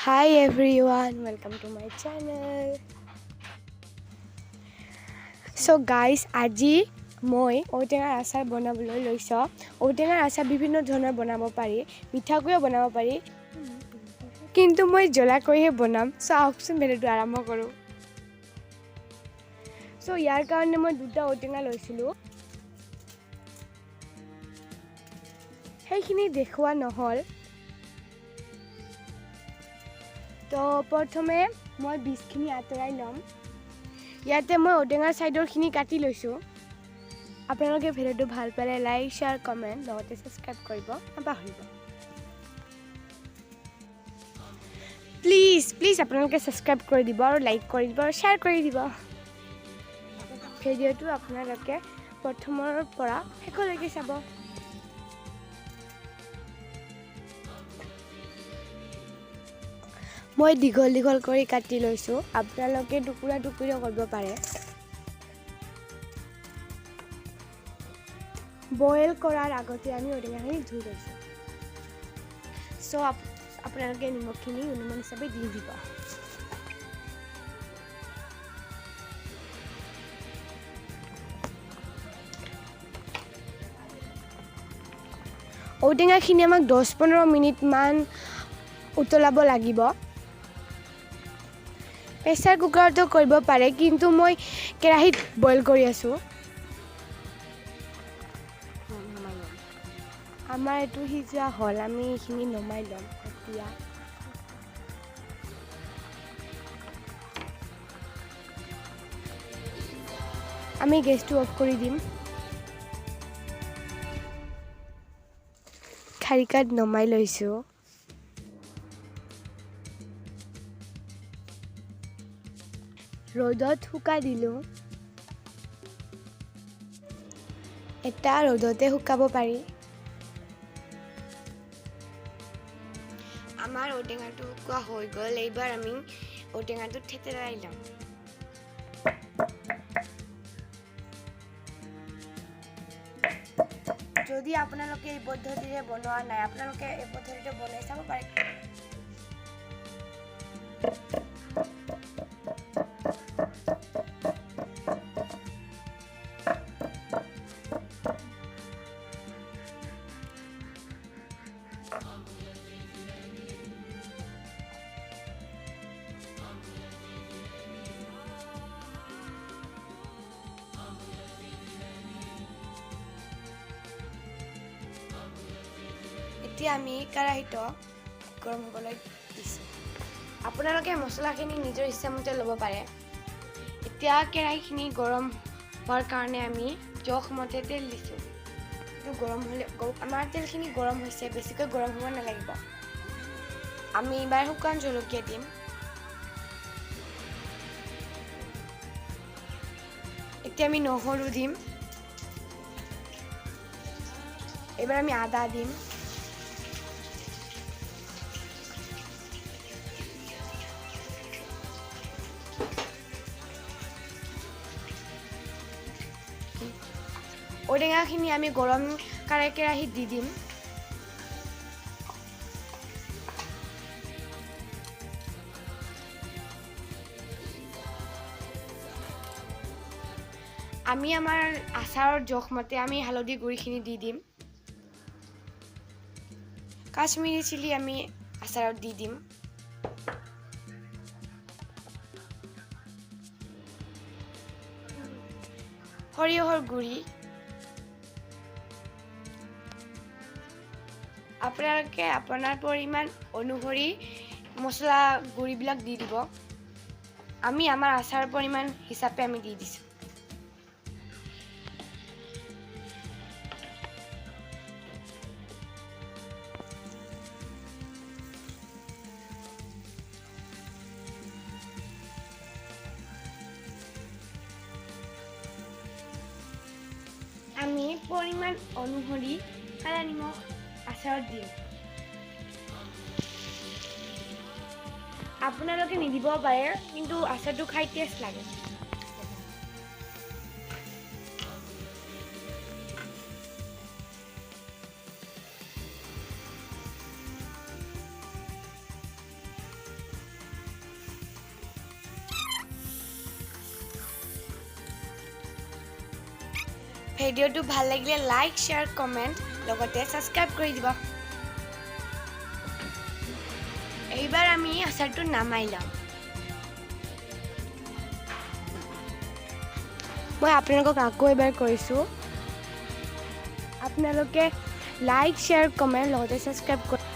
Hi everyone, welcome to my channel. So guys, আজি মই ঔটেঙাৰ আচাৰ বনাবলৈ লৈছো। ঔটেঙাৰ আচাৰ বিভিন্ন ধৰণৰ বনাব পাৰি, মিঠাকৈও বনাব পাৰি। কিন্তু মই জ্বলাকৈহে বনাম। সো আহকচোন ভিডিওটো আৰম্ভ কৰো। সো ইয়াৰ কাৰণে মই দুটা ঔটেঙা লৈছিলো। সেইখিনি দেখুৱা নহল। তো প্ৰথমে মই বীজখিনি আঁতৰাই ল'ম। ইয়াতে মই ঔটেঙাৰ সাইডৰখিনি কাটি লৈছো। আপোনালোকে ভিডিওটো ভাল পালে লাইক, শেয়াৰ, কমেন্ট লগতে সাবস্ক্ৰাইব কৰিব নাপাহৰিব। প্লিজ আপোনালোকে সাবস্ক্ৰাইব কৰি দিব আৰু লাইক কৰি দিব আৰু শেয়াৰ কৰি দিব। ভিডিওটো আপোনালোকে প্ৰথমৰ পৰা শেষলৈকে চাব। মই দীঘল কৰি কাটি লৈছো। আপোনালোকে টুকুৰা কৰিব পাৰে। বয়েল কৰাৰ আগতে আমি ঔটেঙাখিনি ধুই লৈছো। সো আপোনালোকে নিমখখিনি অনুমান হিচাপে দি দিব। ঔটেঙাখিনি আমাক 10-15 মিনিট মান উতলাব লাগিব। প্ৰেছাৰ কুকাৰতো কৰিব পাৰে, কিন্তু মই কেৰাহীত বইল কৰি আছো। আমাৰ এটো সিজোৱা হল, আমি এইখিনি নমাই লম এতিয়া। আমি গেছটো অফ কৰি দিম। খাৰিকাত নমাই লৈছো। ৰ'দত শুকাই দিলো। এটা ৰ'দতে শুকাব পাৰি। আমাৰ ঔটেঙাটো শুকোৱা হৈ গ'ল। এইবাৰ আমি ঔটেঙাটো থেতেলাই লম। যদি আপোনালোকে এই পদ্ধতিৰে বনোৱা নাই, আপোনালোকে এই পদ্ধতিৰে বনাই চাব পাৰে। এতিয়া আমি কেৰাহীটো গৰম হ'বলৈ দিছো। আপোনালোকে মছলাখিনি নিজৰ ইচ্ছামতে ল'ব পাৰে। এতিয়া কেৰাহীখিনি গৰম হোৱাৰ কাৰণে আমি জোখমতে তেল দিছো। গৰম হ'লে আমাৰ তেলখিনি গৰম হৈছে, বেছিকৈ গৰম হ'ব নালাগিব। আমি এবাৰ শুকান জলকীয়া দিম। এতিয়া আমি নহৰু দিম। এবাৰ আমি আদা দিম। ঔটেঙাখিনি আমি গৰম কেৰাহীত দি দিম। আমি আমাৰ আচাৰৰ জোখমতে আমি হালধি গুড়িখিনি দি দিম। কাশ্মীৰী চিলি আমি আচাৰত দি দিম। সৰিয়হৰ গুড়ি। আপোনালোকে আপোনাৰ পৰিমাণ অনুসৰি মছলা গুড়িবিলাক দি দিব। আমি আমাৰ আচাৰৰ পৰিমাণ হিচাপে আমি দি দিছো। আমি পৰিমাণ অনুসৰি কালা নিমখ আচাৰত দিম। আপোনালোকে নিদিব পাৰে, কিন্তু আচাৰটো খাই টেষ্ট লাগে। ভিডিঅ'টো ভাল লাগিলে লাইক শ্বেয়াৰ কমেণ্ট লগতে ছাবস্ক্ৰাইব কৰি দিব এইবাৰ আমি আচাৰটো নামাই ল'ম মই আপোনালোকক আকৌ এবাৰ কৈছোঁ আপোনালোকে লাইক শ্বেয়াৰ কমেণ্ট লগতে ছাবস্ক্ৰাইব কৰি